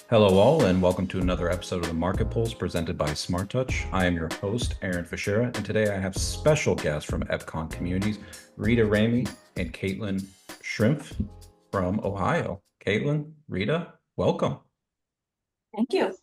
Hello all, and welcome to another episode of the Market Pulse presented by Smart Touch. I am your host, Aaron Fichera, and today I have special guests from EPCON Communities, Rita Ramey and Caitlin Schrimpf from Ohio. Caitlin, Rita, welcome. Thank you.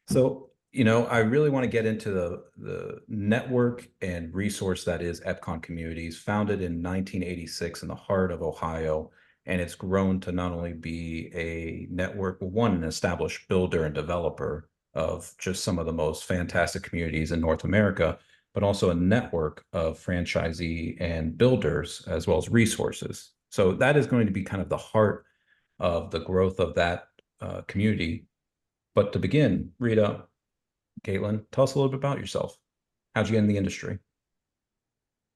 So, I really want to get into the network and resource that is EPCON Communities, founded in 1986 in the heart of Ohio. And it's grown to not only be a network, but one, an established builder and developer of just some of the most fantastic communities in North America, but also a network of franchisee and builders, as well as resources. So that is going to be kind of the heart of the growth of that community. But to begin, Rita, Caitlin, tell us a little bit about yourself. How'd you get in the industry?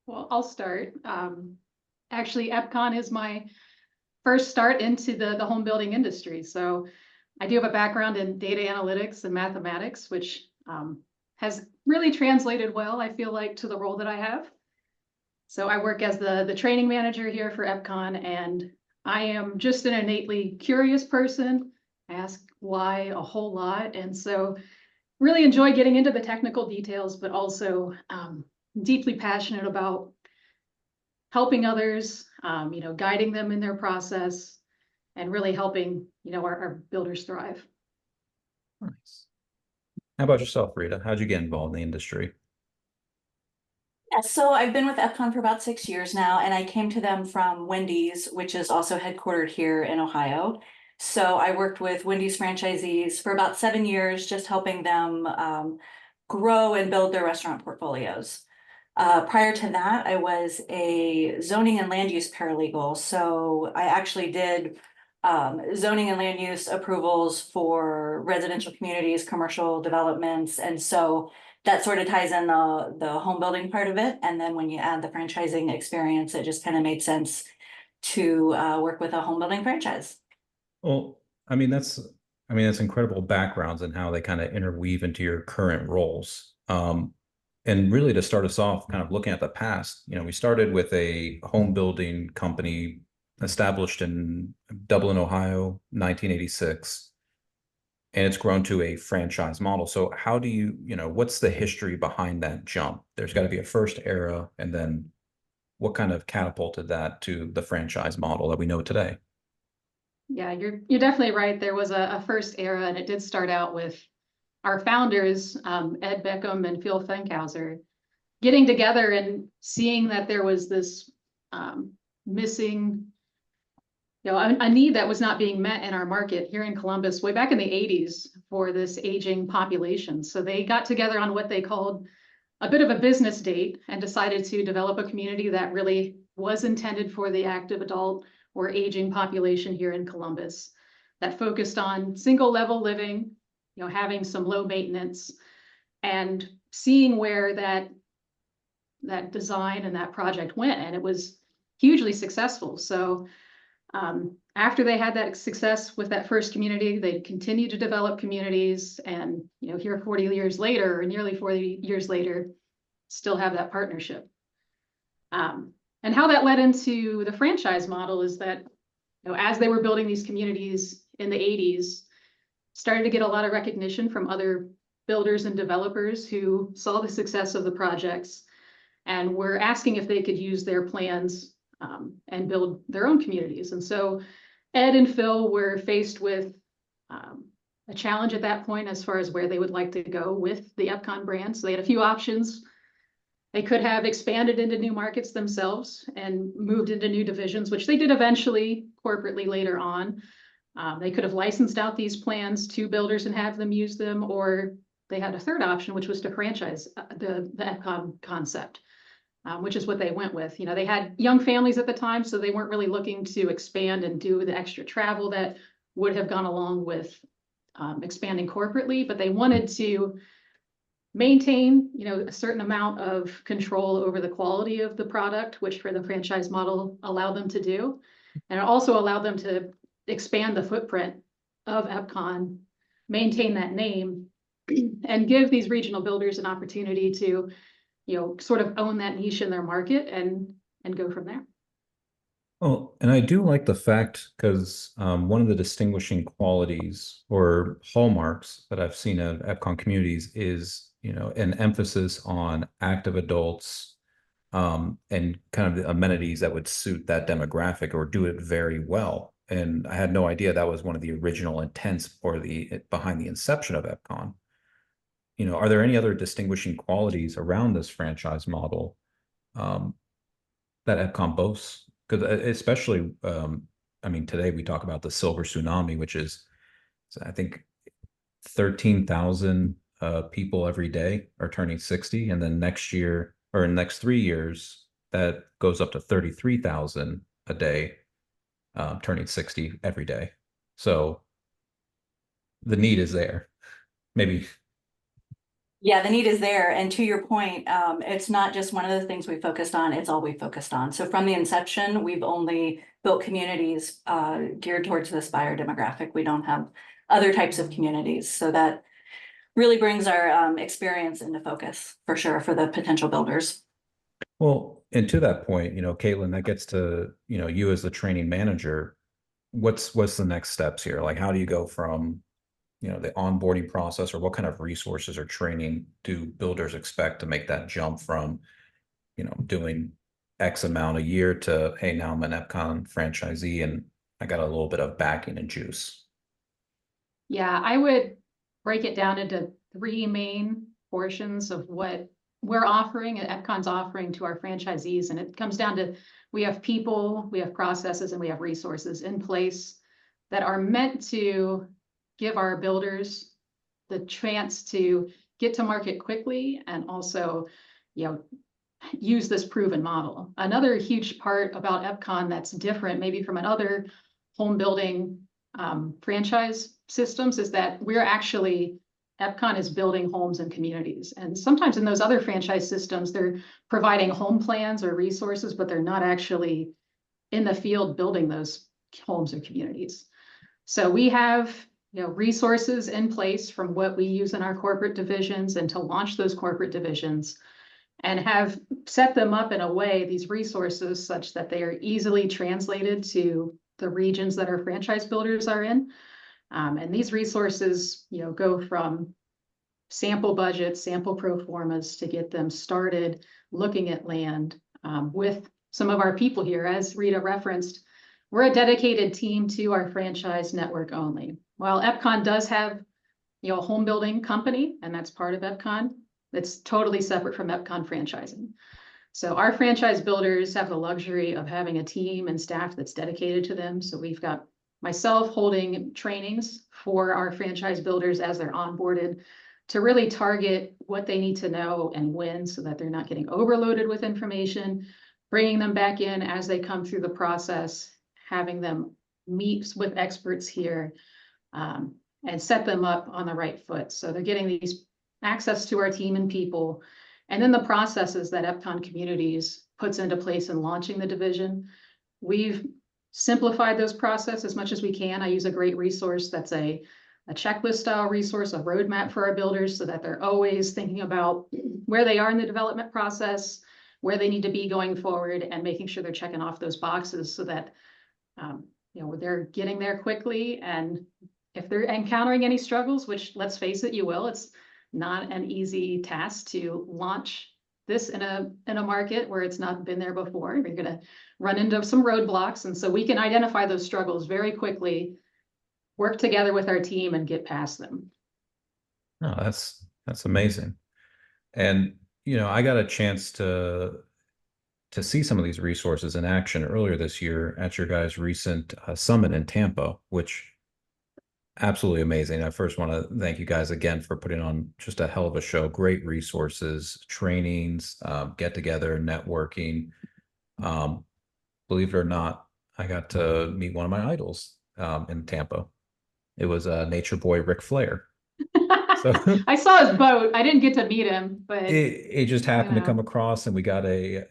Well, I'll start. Actually, EPCON is my first start into the home building industry. So I do have a background in data analytics and mathematics, which has really translated well, I feel like, to the role that I have. So I work as the training manager here for EPCON, and I am just an innately curious person. I ask why a whole lot. And so really enjoy getting into the technical details, but also deeply passionate about helping others, guiding them in their process and really helping, our builders thrive. Nice. How about yourself, Rita? How'd you get involved in the industry? Yeah, so I've been with EPCON for about 6 years now, and I came to them from Wendy's, which is also headquartered here in Ohio. So I worked with Wendy's franchisees for about 7 years, just helping them grow and build their restaurant portfolios. Prior to that, I was a zoning and land use paralegal. So I actually did zoning and land use approvals for residential communities, commercial developments. And so that sort of ties in the home building part of it. And then when you add the franchising experience, it just kind of made sense to work with a home building franchise. Well, that's incredible backgrounds and how they kind of interweave into your current roles. And really to start us off, kind of looking at the past, we started with a home building company established in Dublin, Ohio, 1986, and it's grown to a franchise model. So how do what's the history behind that jump? There's got to be a first era, and then what kind of catapulted that to the franchise model that we know today? Yeah, you're definitely right. There was a first era, and it did start out with our founders, Ed Beckham and Phil Funkhauser, getting together and seeing that there was this missing, a need that was not being met in our market here in Columbus way back in the 80s for this aging population. So they got together on what they called a bit of a business date and decided to develop a community that really was intended for the active adult or aging population here in Columbus, that focused on single level living, having some low maintenance, and seeing where that design and that project went. And it was hugely successful. So after they had that success with that first community, they continued to develop communities, and here 40 years later, or nearly 40 years later, still have that partnership. And how that led into the franchise model is that, as they were building these communities in the 80s, started to get a lot of recognition from other builders and developers who saw the success of the projects and were asking if they could use their plans and build their own communities. And so Ed and Phil were faced with a challenge at that point as far as where they would like to go with the EPCON brand. So they had a few options. They could have expanded into new markets themselves and moved into new divisions, which they did eventually corporately later on. They could have licensed out these plans to builders and have them use them, or they had a third option, which was to franchise the EPCON concept, which is what they went with. They had young families at the time, so they weren't really looking to expand and do the extra travel that would have gone along with expanding corporately, but they wanted to maintain, a certain amount of control over the quality of the product, which for the franchise model allowed them to do. And it also allowed them to expand the footprint of EPCON, maintain that name, and give these regional builders an opportunity to, sort of own that niche in their market and go from there. Well, and I do like the fact because one of the distinguishing qualities or hallmarks that I've seen at EPCON communities is, an emphasis on active adults and kind of the amenities that would suit that demographic or do it very well. And I had no idea that was one of the original intents or the behind the inception of EPCON. Are there any other distinguishing qualities around this franchise model um, that EPCON boasts? Because especially, I mean, today we talk about the silver tsunami, which is, I think, 13,000 people every day are turning 60. And then next year or in the next 3 years, that goes up to 33,000 a day, turning 60 every day. So the need is there. Maybe. Yeah, the need is there. And to your point, it's not just one of the things we focused on, it's all we focused on. So from the inception, we've only built communities geared towards this buyer demographic. We don't have other types of communities. So that really brings our experience into focus for sure for the potential builders. Well, and to that point, Caitlin, that gets to, you as the training manager. What's the next steps here? Like, how do you go from, the onboarding process, or what kind of resources or training do builders expect to make that jump from, doing X amount a year to, hey, now I'm an EPCON franchisee and I got a little bit of backing and juice? Yeah, I would break it down into three main portions of what we're offering and EPCON's offering to our franchisees. And it comes down to, we have people, we have processes, and we have resources in place that are meant to give our builders the chance to get to market quickly and also, use this proven model. Another huge part about EPCON that's different maybe from another home building franchise systems is that we're actually, EPCON is building homes and communities. And sometimes in those other franchise systems, they're providing home plans or resources, but they're not actually in the field building those homes or communities. So we have, resources in place from what we use in our corporate divisions and to launch those corporate divisions, and have set them up in a way, these resources, such that they are easily translated to the regions that our franchise builders are in. And these resources, go from sample budgets, sample pro formas to get them started looking at land with some of our people here. As Rita referenced, we're a dedicated team to our franchise network only. While EPCON does have, a home building company, and that's part of EPCON, it's totally separate from EPCON franchising. So our franchise builders have the luxury of having a team and staff that's dedicated to them. So we've got myself holding trainings for our franchise builders as they're onboarded to really target what they need to know and when, so that they're not getting overloaded with information, bringing them back in as they come through the process, having them meet with experts here, and set them up on the right foot. So they're getting these access to our team and people, and then the processes that EPCON Communities puts into place in launching the division. We've simplified those processes as much as we can. I use a great resource that's a checklist style resource, a roadmap for our builders, so that they're always thinking about where they are in the development process, where they need to be going forward, and making sure they're checking off those boxes so that they're getting there quickly. And if they're encountering any struggles, which, let's face it, you will, it's not an easy task to launch this in a market where it's not been there before. You're going to run into some roadblocks. And so we can identify those struggles very quickly, work together with our team, and get past them. No, that's amazing. And, I got a chance to see some of these resources in action earlier this year at your guys' recent summit in Tampa, which absolutely amazing. I first want to thank you guys again for putting on just a hell of a show. Great resources, trainings, get together, networking. Believe it or not, I got to meet one of my idols in Tampa. It was Nature Boy Ric Flair. So I saw his boat. I didn't get to meet him, but it just happened to come across, and we got a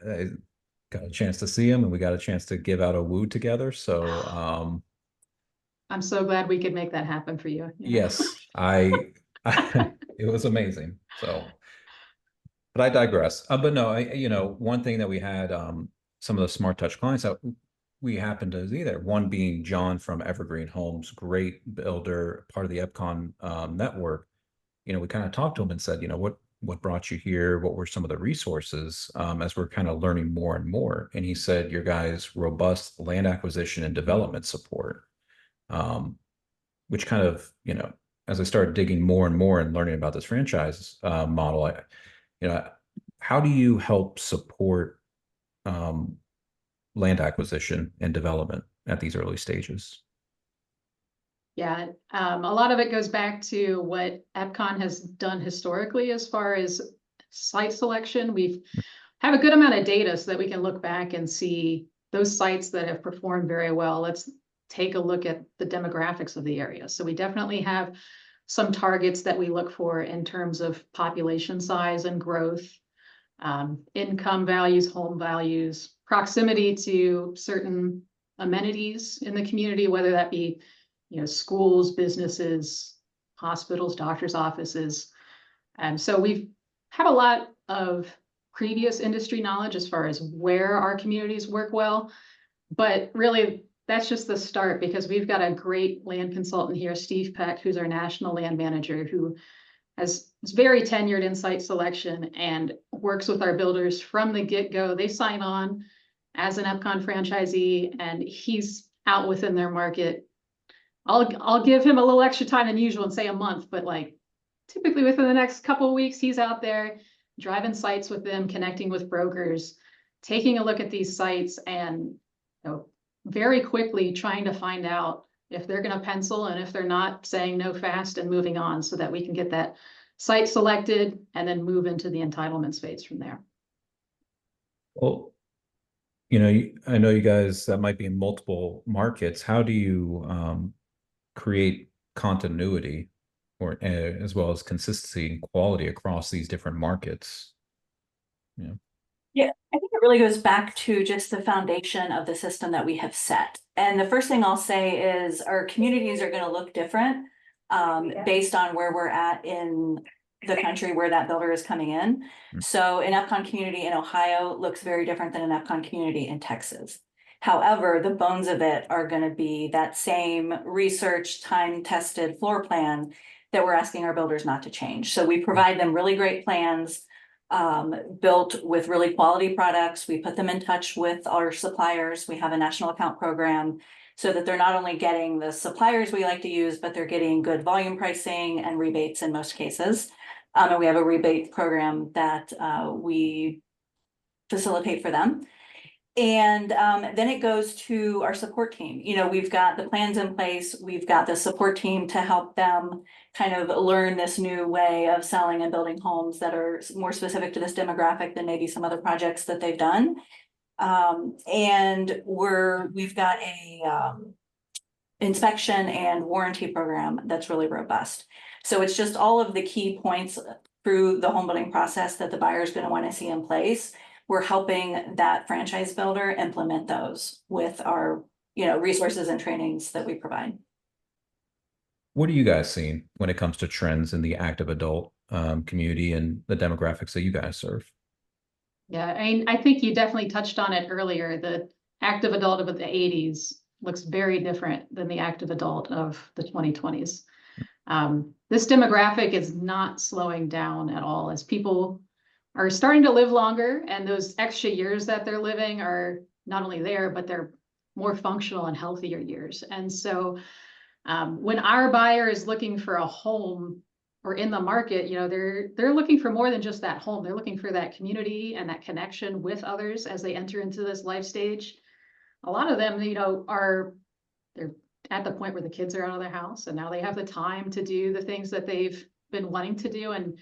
chance to see him, and we got a chance to give out a woo together. So I'm so glad we could make that happen for you. yes, it was amazing. So, but I digress. But no, one thing that we had, some of the Smart Touch clients, we happened to see there. One being John from Evergreen Homes, great builder, part of the EPCON network. You know, we kind of talked to him and said, you know, what brought you here? What were some of the resources as we're kind of learning more and more? And he said, your guys' robust land acquisition and development support, which kind of, you know, as I started digging more and more and learning about this franchise model, you know, how do you help support land acquisition and development at these early stages? Yeah, a lot of it goes back to what EPCON has done historically as far as site selection. We've have a good amount of data so that we can look back and see those sites that have performed very well. Let's take a look at the demographics of the area. So we definitely have some targets that we look for in terms of population size and growth, income values, home values, proximity to certain amenities in the community, whether that be, you know, schools, businesses, hospitals, doctors' offices. And so we have a lot of previous industry knowledge as far as where our communities work well, but really that's just the start, because we've got a great land consultant here, Steve Peck, who's our national land manager, who is very tenured in site selection and works with our builders from the get-go. They sign on as an EPCON franchisee, and he's out within their market. I'll give him a little extra time than usual and say a month, but like typically within the next couple of weeks, he's out there driving sites with them, connecting with brokers, taking a look at these sites, and, you know, very quickly trying to find out if they're going to pencil, and if they're not, saying no fast and moving on so that we can get that site selected and then move into the entitlements phase from there. Well, you know, I know you guys that might be in multiple markets. How do you create continuity or as well as consistency and quality across these different markets? Yeah. Yeah, I think it really goes back to just the foundation of the system that we have set. And the first thing I'll say is our communities are going to look different based on where we're at in the country, where that builder is coming in. So an EPCON community in Ohio looks very different than an EPCON community in Texas. However, the bones of it are going to be that same research, time-tested floor plan that we're asking our builders not to change. So we provide them really great plans built with really quality products. We put them in touch with our suppliers. We have a national account program so that they're not only getting the suppliers we like to use, but they're getting good volume pricing and rebates in most cases. And we have a rebate program that we facilitate for them. And then it goes to our support team. You know, we've got the plans in place. We've got the support team to help them kind of learn this new way of selling and building homes that are more specific to this demographic than maybe some other projects that they've done. And we've got a inspection and warranty program that's really robust. So it's just all of the key points through the home building process that the buyer is going to want to see in place. We're helping that franchise builder implement those with our, you know, resources and trainings that we provide. What are you guys seeing when it comes to trends in the active adult community and the demographics that you guys serve? Yeah, I mean, I think you definitely touched on it earlier. The active adult of the 80s looks very different than the active adult of the 2020s. This demographic is not slowing down at all as people are starting to live longer, and those extra years that they're living are not only there, but they're more functional and healthier years. And so when our buyer is looking for a home or in the market, you know, they're looking for more than just that home. They're looking for that community and that connection with others as they enter into this life stage. A lot of them, you know, they're at the point where the kids are out of their house, and now they have the time to do the things that they've been wanting to do, and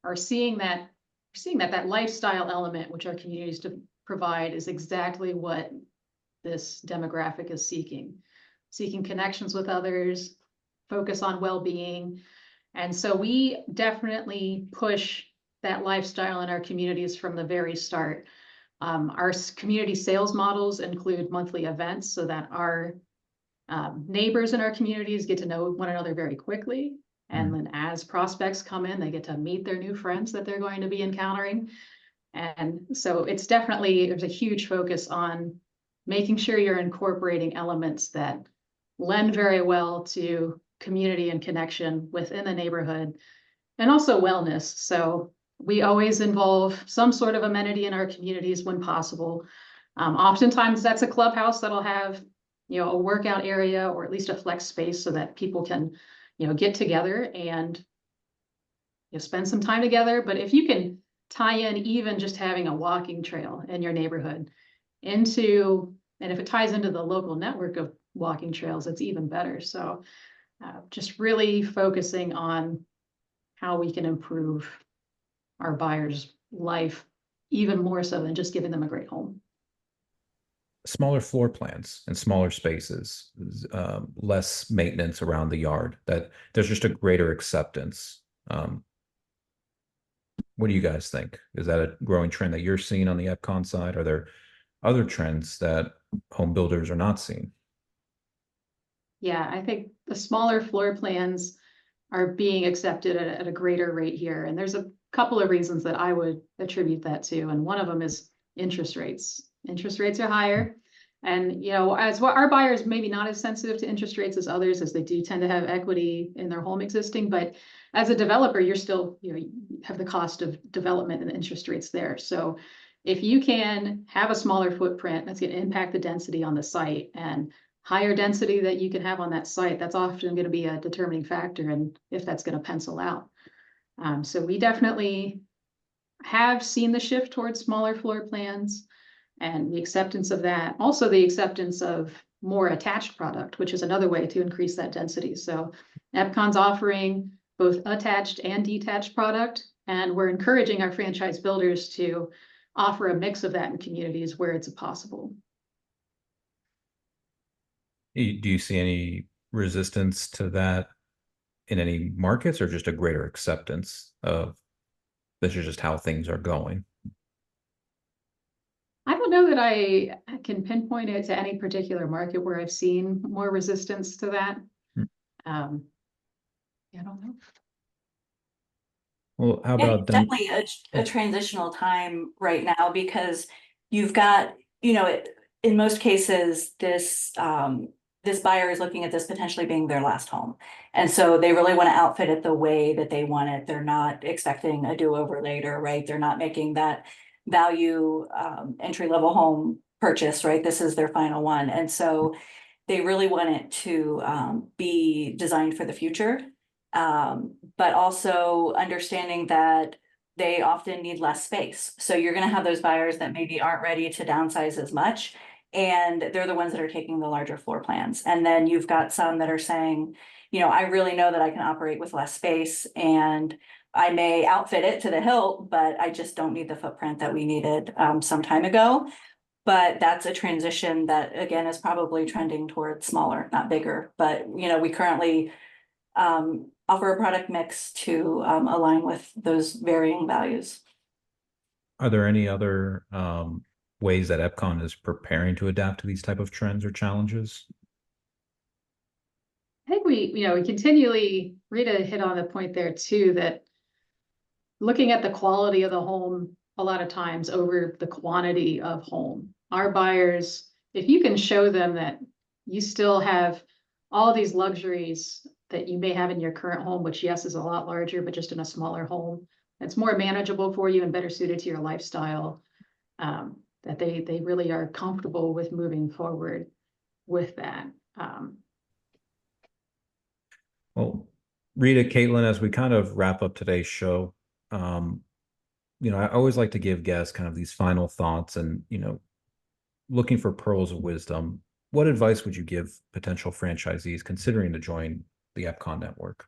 are seeing that lifestyle element, which our communities to provide, is exactly what this demographic is seeking connections with others, focus on well-being. And so we definitely push that lifestyle in our communities from the very start. Our community sales models include monthly events so that our neighbors in our communities get to know one another very quickly. And then as prospects come in, they get to meet their new friends that they're going to be encountering. And so it's definitely, there's a huge focus on making sure you're incorporating elements that lend very well to community and connection within the neighborhood, and also wellness. So we always involve some sort of amenity in our communities when possible. Oftentimes that's a clubhouse that'll have, a workout area or at least a flex space so that people can, get together and spend some time together. But if you can tie in even just having a walking trail in your neighborhood and if it ties into the local network of walking trails, it's even better. So just really focusing on how we can improve our buyers' life even more so than just giving them a great home. Smaller floor plans and smaller spaces, less maintenance around the yard, that there's just a greater acceptance. What do you guys think? Is that a growing trend that you're seeing on the EPCON side? Are there other trends that home builders are not seeing? Yeah, I think the smaller floor plans are being accepted at a greater rate here. And there's a couple of reasons that I would attribute that to. And one of them is interest rates. Interest rates are higher. And, as what our buyers maybe not as sensitive to interest rates as others, as they do tend to have equity in their home existing. But as a developer, you're still, you have the cost of development and interest rates there. So if you can have a smaller footprint, that's going to impact the density on the site, and higher density that you can have on that site, that's often going to be a determining factor and if that's going to pencil out. So we definitely have seen the shift towards smaller floor plans and the acceptance of that. Also the acceptance of more attached product, which is another way to increase that density. So EPCON's offering both attached and detached product, and we're encouraging our franchise builders to offer a mix of that in communities where it's possible. Do you see any resistance to that in any markets, or just a greater acceptance of this is just how things are going? I don't know that I can pinpoint it to any particular market where I've seen more resistance to that. I don't know. Well, how Yeah, about definitely a transitional time right now, because you've got, in most cases, this buyer is looking at this potentially being their last home. And so they really want to outfit it the way that they want it. They're not expecting a do-over later, right? They're not making that value entry-level home purchase, right? This is their final one. And so they really want it to be designed for the future. But also understanding that they often need less space. So you're going to have those buyers that maybe aren't ready to downsize as much, and they're the ones that are taking the larger floor plans. And then you've got some that are saying, I really know that I can operate with less space, and I may outfit it to the hilt, but I just don't need the footprint that we needed some time ago. But that's a transition that, again, is probably trending towards smaller, not bigger. But, we currently offer a product mix to align with those varying values. Are there any other ways that EPCON is preparing to adapt to these type of trends or challenges? I think we continually, Rita hit on the point there too, that looking at the quality of the home a lot of times over the quantity of home. Our buyers, if you can show them that you still have all these luxuries that you may have in your current home, which yes, is a lot larger, but just in a smaller home, it's more manageable for you and better suited to your lifestyle, that they really are comfortable with moving forward with that. Well, Rita, Caitlin, as we kind of wrap up today's show, I always like to give guests kind of these final thoughts and, looking for pearls of wisdom. What advice would you give potential franchisees considering to join the EPCON network,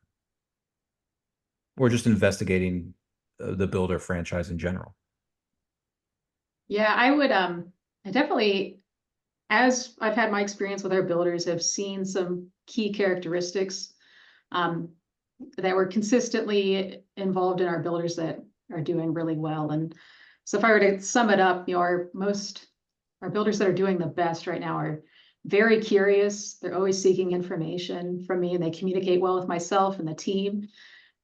or just investigating the builder franchise in general? Yeah, I would, I definitely, as I've had my experience with our builders, have seen some key characteristics that were consistently involved in our builders that are doing really well. And so if I were to sum it up, our builders that are doing the best right now are very curious. They're always seeking information from me, and they communicate well with myself and the team.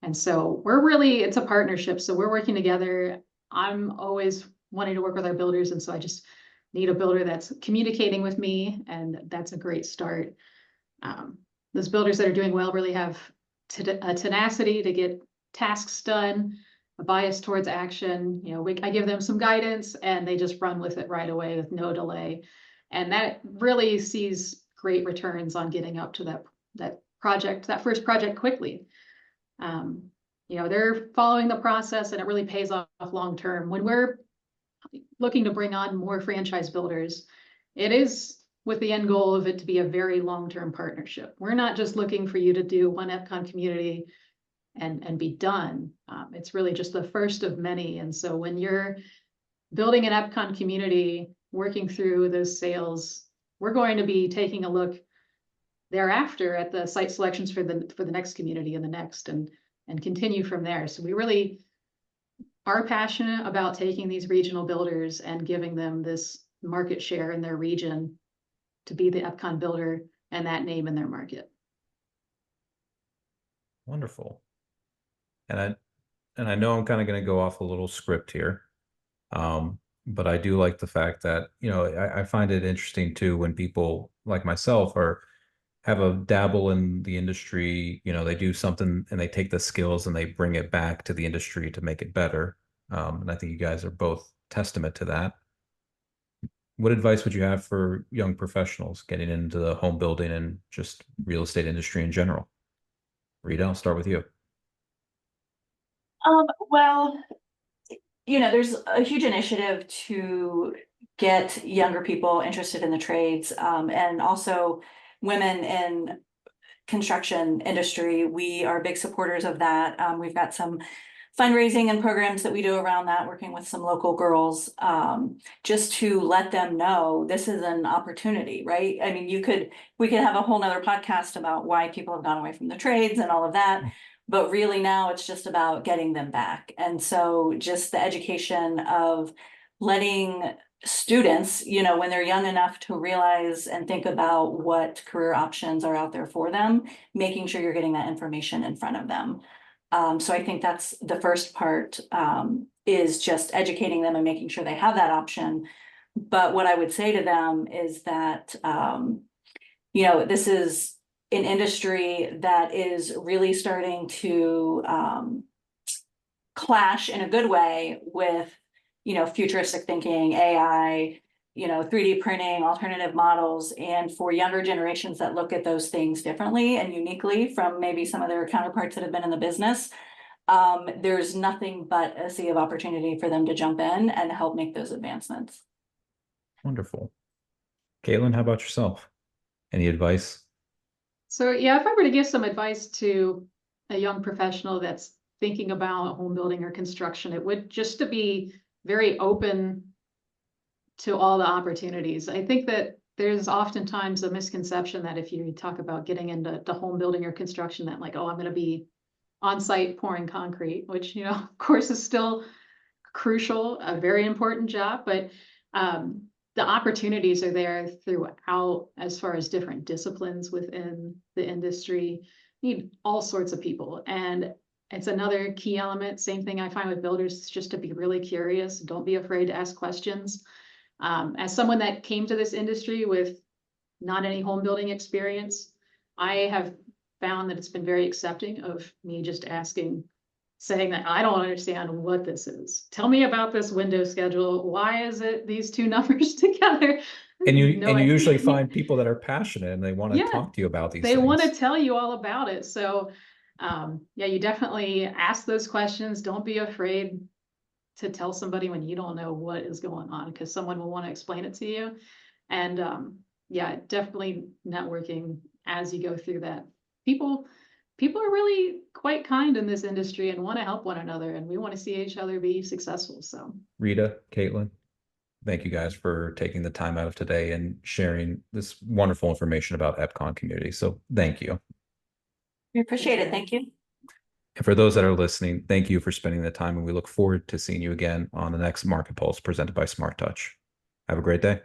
And so it's a partnership. So we're working together. I'm always wanting to work with our builders. And so I just need a builder that's communicating with me, and that's a great start. Those builders that are doing well really have a tenacity to get tasks done, a bias towards action. You know, I give them some guidance and they just run with it right away with no delay. And that really sees great returns on getting up to that first project quickly. You know, they're following the process and it really pays off long term. When we're looking to bring on more franchise builders, it is with the end goal of it to be a very long-term partnership. We're not just looking for you to do one EPCON community and be done. It's really just the first of many. And so when you're building an EPCON community, working through those sales, we're going to be taking a look thereafter at the site selections for the next community and the next, and continue from there. So we really are passionate about taking these regional builders and giving them this market share in their region to be the EPCON builder and that name in their market. Wonderful. And I know I'm kind of going to go off a little script here. But I do like the fact that, you know, I find it interesting too when people like myself have a dabble in the industry, you know, they do something and they take the skills and they bring it back to the industry to make it better. And I think you guys are both testament to that. What advice would you have for young professionals getting into the home building and just real estate industry in general? Rita, I'll start with you. Well, you know, there's a huge initiative to get younger people interested in the trades, and also women in construction industry. We are big supporters of that. We've got some fundraising and programs that we do around that, working with some local girls, just to let them know this is an opportunity, right? I mean, we could have a whole nother podcast about why people have gone away from the trades and all of that. But really now it's just about getting them back. And so just the education of letting students, you know, when they're young enough to realize and think about what career options are out there for them, making sure you're getting that information in front of them. So I think that's the first part, is just educating them and making sure they have that option. But what I would say to them is that, you know, this is an industry that is really starting to clash in a good way with, you know, futuristic thinking, AI, you know, 3D printing, alternative models, and for younger generations that look at those things differently and uniquely from maybe some of their counterparts that have been in the business, there's nothing but a sea of opportunity for them to jump in and help make those advancements. Wonderful. Caitlin, how about yourself? Any advice? So yeah, if I were to give some advice to a young professional that's thinking about home building or construction, it would just to be very open to all the opportunities. I think that there's oftentimes a misconception that if you talk about getting into home building or construction, that like, oh, I'm going to be on site pouring concrete, which, you know, of course is still crucial, a very important job, but the opportunities are there throughout as far as different disciplines within the industry. You need all sorts of people. And it's another key element. Same thing I find with builders, just to be really curious. Don't be afraid to ask questions. As someone that came to this industry with not any home building experience, I have found that it's been very accepting of me just asking, saying that I don't understand what this is. Tell me about this window schedule. Why is it these two numbers together? And you usually find people that are passionate and they want to talk to you about these things. They want to tell you all about it. So yeah, you definitely ask those questions. Don't be afraid to tell somebody when you don't know what is going on, because someone will want to explain it to you. And yeah, definitely networking as you go through that. People are really quite kind in this industry and want to help one another, and we want to see each other be successful. So Rita, Caitlin, thank you guys for taking the time out of today and sharing this wonderful information about EPCON Community. So thank you. We appreciate it. Thank you. And for those that are listening, thank you for spending the time, and we look forward to seeing you again on the next Market Pulse presented by Smart Touch. Have a great day.